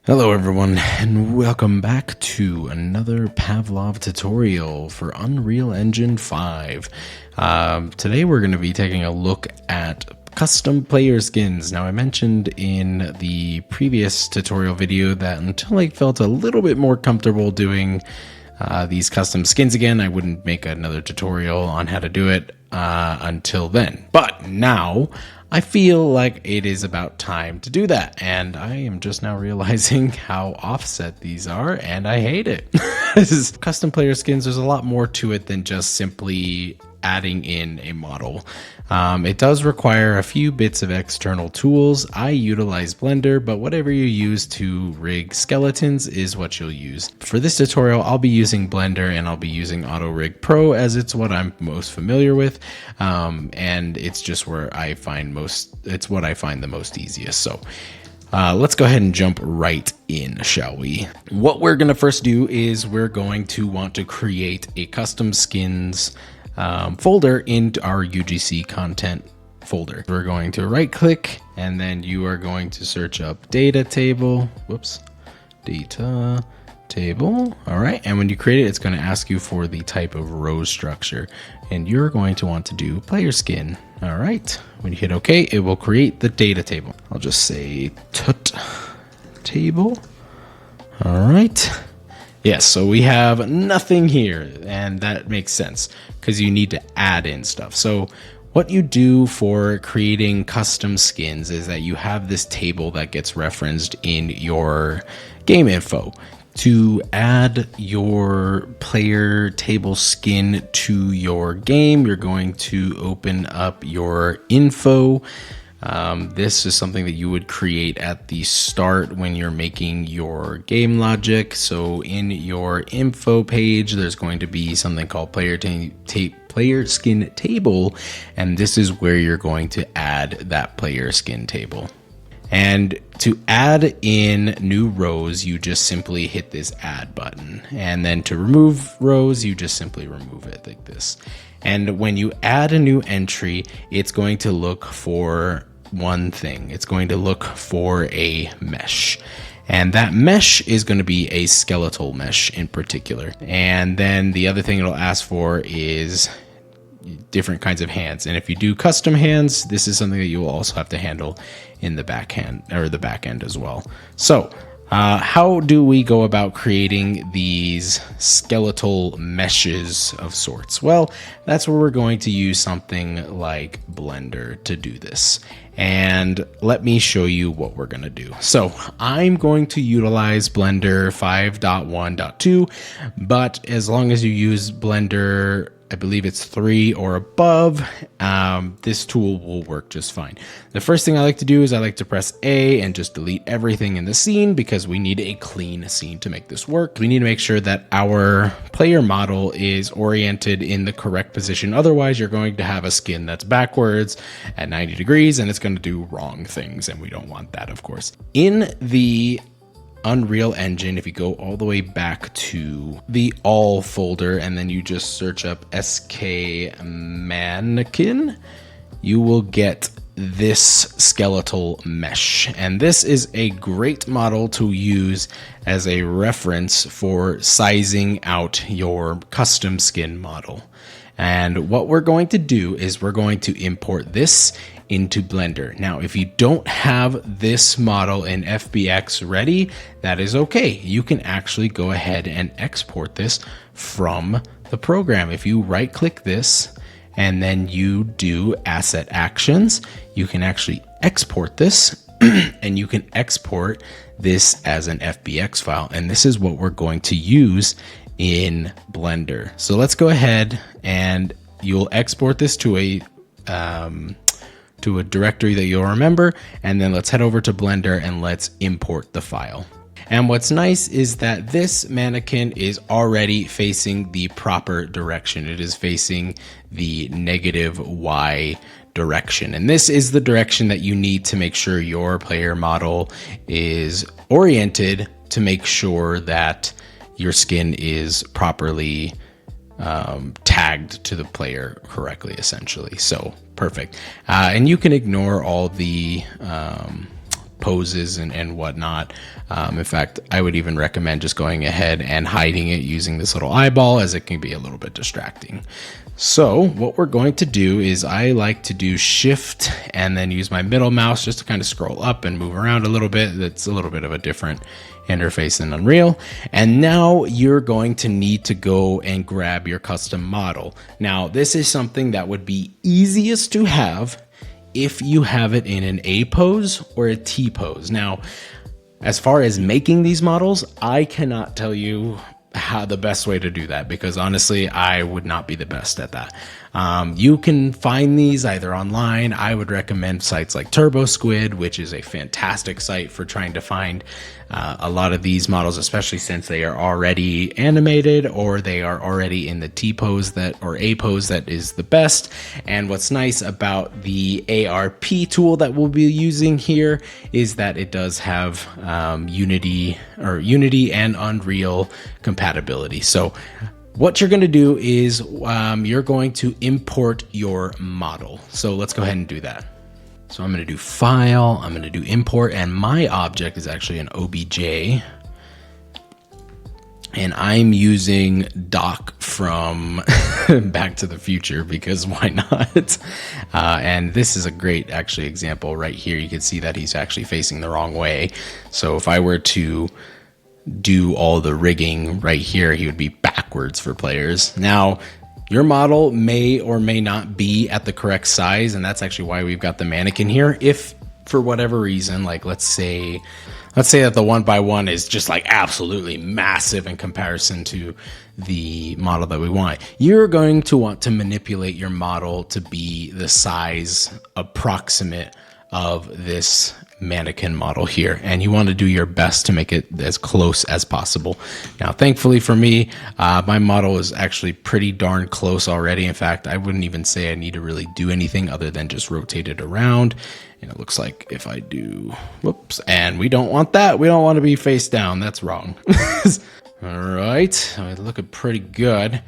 Hello everyone, and welcome back to another Pavlov tutorial for Unreal Engine 5. Today we're going to be taking a look at custom player skins. Now I mentioned in the previous tutorial video that until I felt a little bit more comfortable doing these custom skins again, I wouldn't make another tutorial on how to do it until then. But now I feel like it is about time to do that, and I am just now realizing how offset these are, and I hate it. Custom player skins, there's a lot more to it than just simply adding in a model. It does require a few bits of external tools. I utilize Blender, but whatever you use to rig skeletons is what you'll use. For this tutorial, I'll be using Blender and I'll be using Auto Rig Pro as it's what I'm most familiar with, and it's just where I find it's what I find the most easiest. So let's go ahead and jump right in, shall we? What we're going to first do is we're going to want to create a custom skins folder into our UGC content folder. We're going to right click and then you are going to search up data table. Data table. All right. And when you create it, it's going to ask you for the type of row structure and you're going to want to do player skin. All right. When you hit OK, it will create the data table. I'll just say tut table. All right. Yes, so we have nothing here, and that makes sense because you need to add in stuff. So what you do for creating custom skins is that you have this table that gets referenced in your game info. To add your player table skin to your game, you're going to open up your info. This is something that you would create at the start when you're making your game logic. So in your info page, there's going to be something called player skin table, and this is where you're going to add that player skin table. And to add in new rows, you just simply hit this add button. And then to remove rows, you just simply remove it like this. And when you add a new entry, it's going to look for one thing. It's going to look for a mesh. And that mesh is going to be a skeletal mesh in particular. And then the other thing it'll ask for is different kinds of hands. And if you do custom hands, this is something that you will also have to handle in the backhand or the back end as well. So how do we go about creating these skeletal meshes of sorts? Well, that's where we're going to use something like Blender to do this. And let me show you what we're going to do. So I'm going to utilize Blender 5.1.2, but as long as you use Blender, I believe it's 3 or above, this tool will work just fine. The first thing I like to do is I like to press A and just delete everything in the scene because we need a clean scene to make this work. We need to make sure that our player model is oriented in the correct position. Otherwise, you're going to have a skin that's backwards at 90 degrees and it's going to do wrong things, and we don't want that, of course. In the Unreal Engine, if you go all the way back to the all folder and then you just search up SK mannequin, you will get this skeletal mesh. And this is a great model to use as a reference for sizing out your custom skin model. And what we're going to do is we're going to import this into Blender. Now, if you don't have this model in FBX ready, that is okay. You can actually go ahead and export this from the program. If you right click this and then you do asset actions, you can actually export this and you can export this as an FBX file. And this is what we're going to use in Blender. So let's go ahead and you'll export this to a directory that you'll remember, and then let's head over to Blender and let's import the file. And what's nice is that this mannequin is already facing the proper direction. It is facing the negative Y direction. And this is the direction that you need to make sure your player model is oriented to make sure that your skin is properly tagged to the player correctly, essentially. So perfect. And you can ignore all the poses and whatnot. In fact, I would even recommend just going ahead and hiding it using this little eyeball, as it can be a little bit distracting. So what we're going to do is I like to do shift and then use my middle mouse just to kind of scroll up and move around a little bit. That's a little bit of a different interface in Unreal. And now you're going to need to go and grab your custom model. Now, this is something that would be easiest to have if you have it in an A pose or a T pose. Now, as far as making these models, I cannot tell you how the best way to do that, because honestly, I would not be the best at that. You can find these either online. I would recommend sites like TurboSquid, which is a fantastic site for trying to find a lot of these models, especially since they are already animated or they are already in the T pose or A pose that is the best. And what's nice about the ARP tool that we'll be using here is that it does have Unity and Unreal compatibility. So what you're going to do is you're going to import your model. So let's go ahead and do that. So I'm going to do File, I'm going to do Import, and my object is actually an OBJ. And I'm using Doc from Back to the Future, because why not? And this is a great actually example right here. You can see that he's actually facing the wrong way. So if I were to do all the rigging right here, he would be backwards for players. Now, your model may or may not be at the correct size, and that's actually why we've got the mannequin here. If for whatever reason, like let's say that the 1x1 is just like absolutely massive in comparison to the model that we want, you're going to want to manipulate your model to be the size approximate of this mannequin model here, and you want to do your best to make it as close as possible. Now, thankfully for me, my model is actually pretty darn close already. In fact, I wouldn't even say I need to really do anything other than just rotate it around. And it looks like if I do, whoops, and we don't want that. We don't want to be face down. That's wrong. All right, looking pretty good.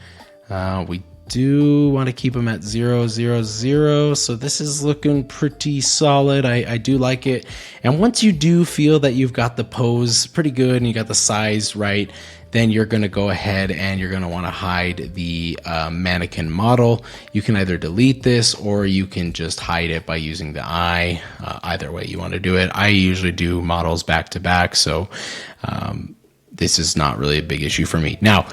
We do want to keep them at 0, 0, 0. So this is looking pretty solid. I do like it. And once you do feel that you've got the pose pretty good and you got the size right, then you're going to go ahead and you're going to want to hide the mannequin model. You can either delete this or you can just hide it by using the eye. Either way you want to do it. I usually do models back to back, so this is not really a big issue for me. Now,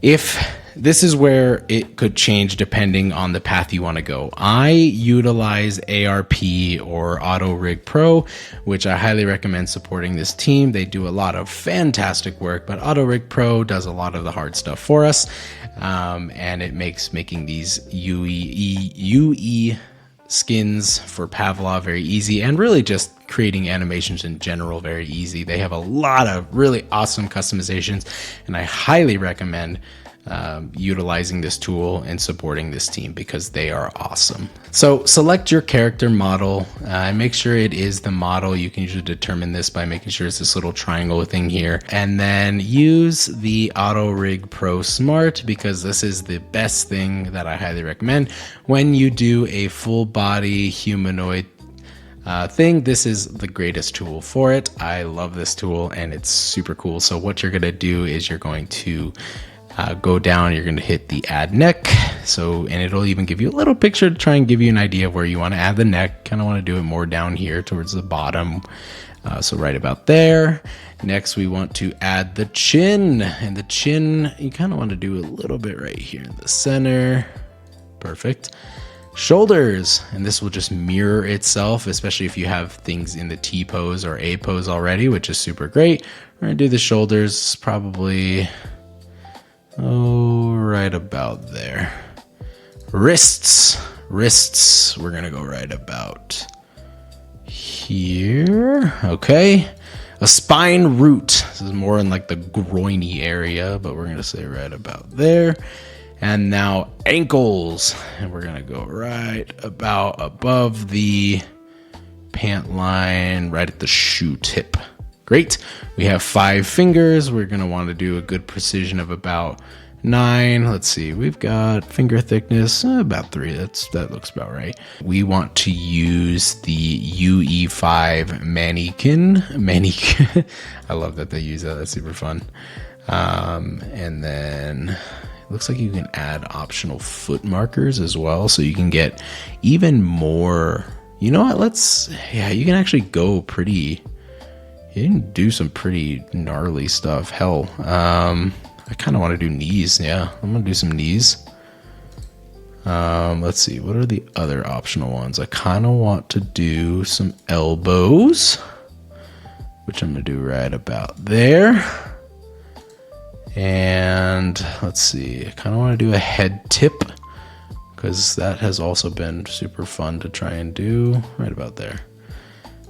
if this is where it could change depending on the path you want to go. I utilize ARP or Auto Rig Pro, which I highly recommend supporting this team. They do a lot of fantastic work, but Auto Rig Pro does a lot of the hard stuff for us. And it makes making these UE skins for Pavlov very easy, and really just creating animations in general very easy. They have a lot of really awesome customizations, and I highly recommend utilizing this tool and supporting this team because they are awesome. So select your character model and make sure it is the model. You can usually determine this by making sure it's this little triangle thing here, and then use the Auto Rig Pro Smart, because this is the best thing that I highly recommend when you do a full body humanoid thing. This is the greatest tool for it. I love this tool and it's super cool. So what you're going to do is you're going to go down, you're going to hit the add neck. So, and it'll even give you a little picture to try and give you an idea of where you want to add the neck. Kind of want to do it more down here towards the bottom. So right about there. Next, we want to add the chin, and the chin, you kind of want to do a little bit right here in the center. Perfect. Shoulders, and this will just mirror itself, especially if you have things in the T pose or A pose already, which is super great. We're going to do the shoulders probably right about there. Wrists, we're gonna go right about here. Okay. A spine root, this is more in like the groiny area, but we're gonna say right about there. And now ankles, and we're gonna go right about above the pant line, right at the shoe tip. Great. We have 5 fingers. We're going to want to do a good precision of about 9. Let's see, we've got finger thickness about 3. That looks about right. We want to use the UE5 mannequin. I love that they use that. That's super fun. And then it looks like you can add optional foot markers as well, so you can get even more. You know what? You can actually go pretty. You can do some pretty gnarly stuff. Hell, I kind of want to do knees. Yeah, I'm gonna do some knees. Let's see, what are the other optional ones? I kind of want to do some elbows, which I'm gonna do right about there. And let's see, I kind of want to do a head tip, because that has also been super fun to try and do right about there.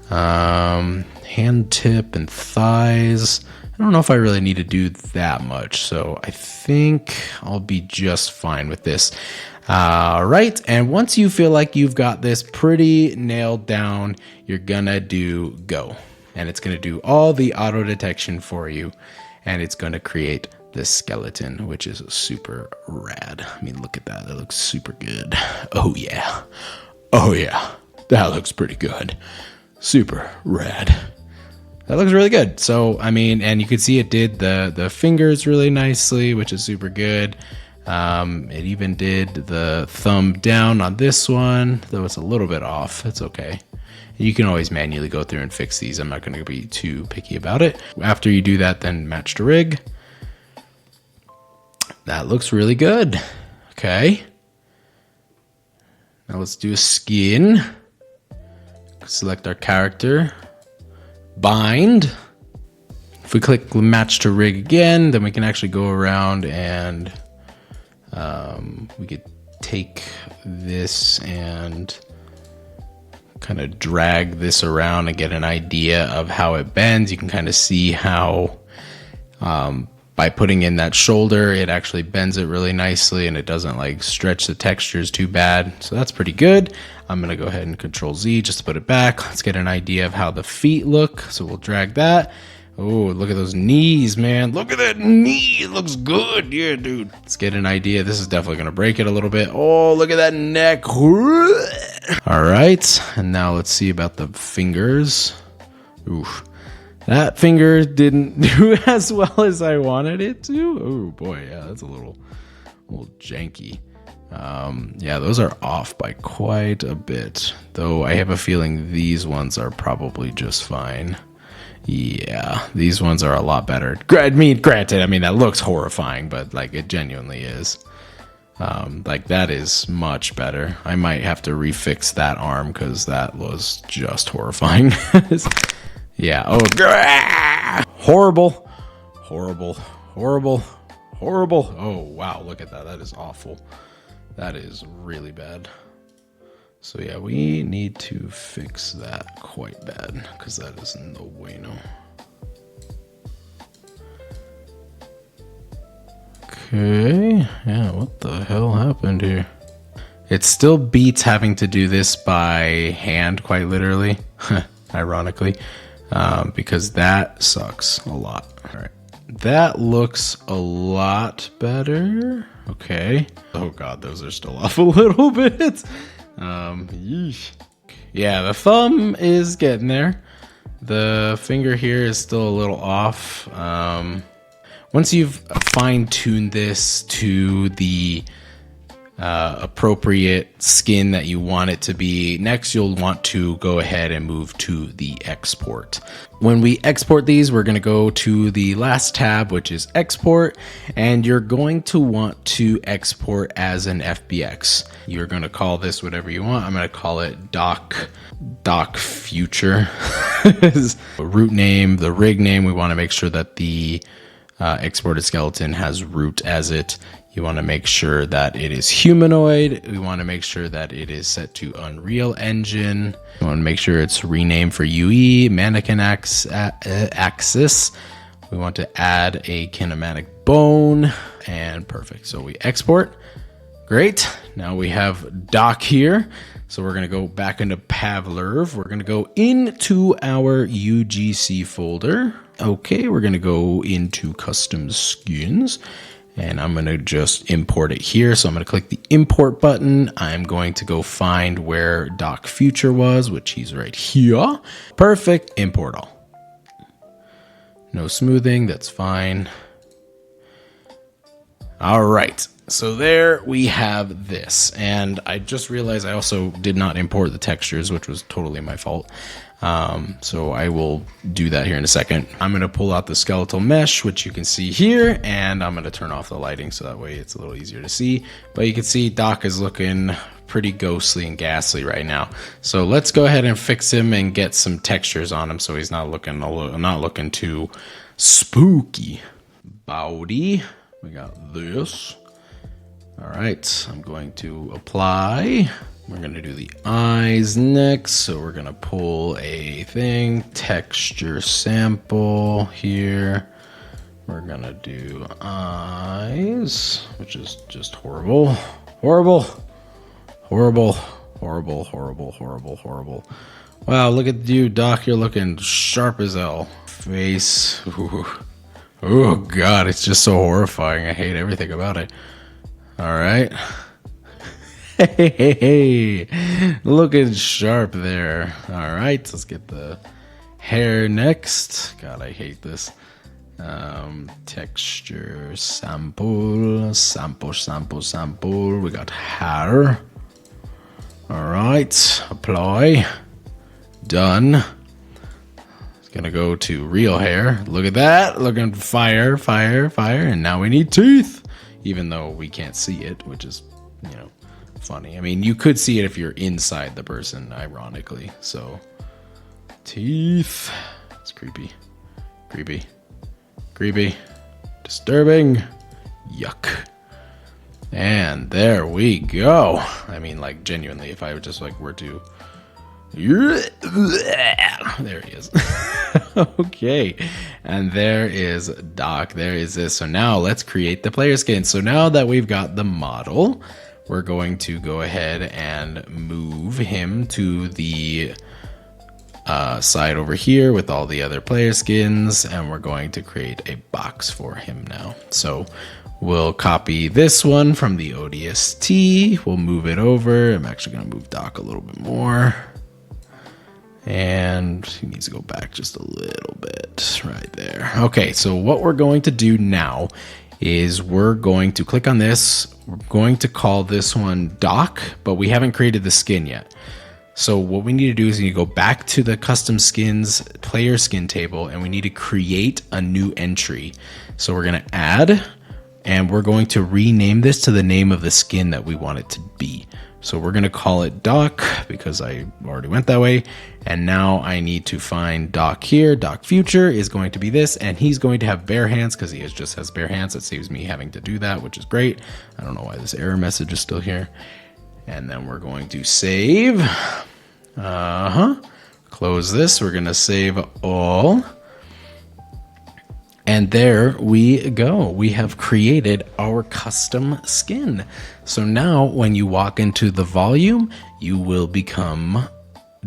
Hand tip and thighs. I don't know if I really need to do that much, so I think I'll be just fine with this. All right, and once you feel like you've got this pretty nailed down, you're gonna do go, and it's gonna do all the auto detection for you, and it's gonna create this skeleton, which is super rad. I mean, look at that. That looks super good. Oh yeah. Oh yeah. That looks pretty good. Super rad. That looks really good. So, I mean, and you can see it did the fingers really nicely, which is super good. It even did the thumb down on this one, though it's a little bit off. It's okay. You can always manually go through and fix these. I'm not going to be too picky about it. After you do that, then match to rig. That looks really good. Okay. Now let's do a skin. Select our character. Bind. If we click match to rig again, then we can actually go around and we could take this and kind of drag this around and get an idea of how it bends. You can kind of see how by putting in that shoulder, it actually bends it really nicely and it doesn't like stretch the textures too bad. So that's pretty good. I'm going to go ahead and Control Z just to put it back. Let's get an idea of how the feet look. So we'll drag that. Oh, look at those knees, man. Look at that knee. It looks good. Yeah, dude. Let's get an idea. This is definitely going to break it a little bit. Oh, look at that neck. All right. And now let's see about the fingers. Oof. That finger didn't do as well as I wanted it to. Oh boy, yeah, that's a little janky. Yeah, those are off by quite a bit, though I have a feeling these ones are probably just fine. Yeah, these ones are a lot better. Granted, I mean, that looks horrifying, but like it genuinely is. Like that is much better. I might have to refix that arm because that was just horrifying. Yeah. Oh, horrible. Oh, wow. Look at that. That is awful. That is really bad. So yeah, we need to fix that quite bad because that is no bueno. Okay. Yeah, what the hell happened here? It still beats having to do this by hand, quite literally, ironically. Because that sucks a lot. All right, that looks a lot better. Okay. Oh god, those are still off a little bit. Yeesh. Yeah, the thumb is getting there. The finger here is still a little off. Once you've fine-tuned this to the appropriate skin that you want it to be, next you'll want to go ahead and move to the export. When we export these, we're going to go to the last tab, which is export, and you're going to want to export as an FBX. You're going to call this whatever you want. I'm going to call it doc future. Root name, the rig name, we want to make sure that the exported skeleton has root as it. You want to make sure that it is humanoid. We want to make sure that it is set to Unreal Engine. We want to make sure it's renamed for UE, mannequin axis. We want to add a kinematic bone, and perfect. So we export. Great. Now we have doc here. So we're going to go back into Pavlov. We're going to go into our UGC folder. Okay, we're going to go into custom skins. and I'm going to just import it here. So I'm going to click the import button. I'm going to go find where Doc Future was, which he's right here. Perfect. Import all. No smoothing. That's fine. All right. So there we have this. And I just realized I also did not import the textures, which was totally my fault. So I will do that here in a second. I'm going to pull out the skeletal mesh, which you can see here, and I'm going to turn off the lighting so that way it's a little easier to see. But you can see Doc is looking pretty ghostly and ghastly right now. So let's go ahead and fix him and get some textures on him so he's not looking too spooky. Body. We got this. All right, I'm going to apply. We're going to do the eyes next. So we're going to pull a thing, texture sample here. We're going to do eyes, which is just horrible. Horrible. Horrible. Horrible, horrible, horrible, horrible. Wow, look at you, Doc. You're looking sharp as hell. Face. Ooh. Oh, God, it's just so horrifying. I hate everything about it. All right. Hey, looking sharp there. All right, let's get the hair next. God, I hate this. Texture sample. We got hair. All right, apply. Done. It's gonna go to real hair. Look at that. Looking fire. And now we need teeth, even though we can't see it, which is, funny. I mean, you could see it if you're inside the person, ironically. So, teeth. It's creepy. Disturbing. Yuck. And there we go. I mean, like, genuinely, if I would just, were to... There he is. Okay. And there is Doc. There is this. So now let's create the player skin. So now that we've got the model, we're going to go ahead and move him to the side over here with all the other player skins, and we're going to create a box for him now. So we'll copy this one from the ODST. We'll move it over. I'm actually going to move Doc a little bit more. And he needs to go back just a little bit right there. Okay, so what we're going to do now is we're going to click on this. We're going to call this one Doc, but we haven't created the skin yet. So what we need to do is we need to go back to the custom skins player skin table, and we need to create a new entry. So we're going to add, and we're going to rename this to the name of the skin that we want it to be. So we're going to call it Doc because I already went that way. And now I need to find Doc here. Doc Future is going to be this, and he's going to have bare hands because he just has bare hands. It saves me having to do that, which is great. I don't know why this error message is still here. And then we're going to save. Close this. We're going to save all. And there we go. We have created our custom skin. So now when you walk into the volume, you will become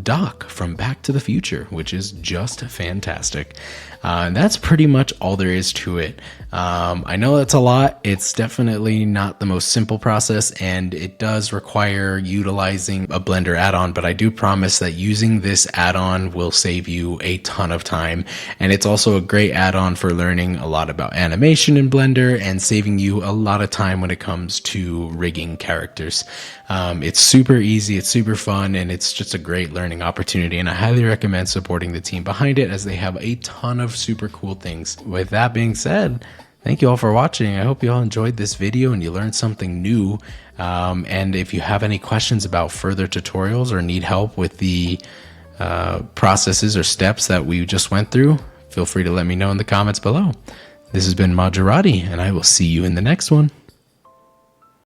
Doc from Back to the Future, which is just fantastic. And that's pretty much all there is to it. I know that's a lot. It's definitely not the most simple process, and it does require utilizing a Blender add-on, but I do promise that using this add-on will save you a ton of time. And it's also a great add-on for learning a lot about animation in Blender and saving you a lot of time when it comes to rigging characters. It's super easy, it's super fun, and it's just a great learning opportunity, and I highly recommend supporting the team behind it as they have a ton of super cool things. With that being said, thank you all for watching. I hope you all enjoyed this video and you learned something new. And if you have any questions about further tutorials or need help with the processes or steps that we just went through, feel free to let me know in the comments below. This has been MaJerati, and I will see you in the next one.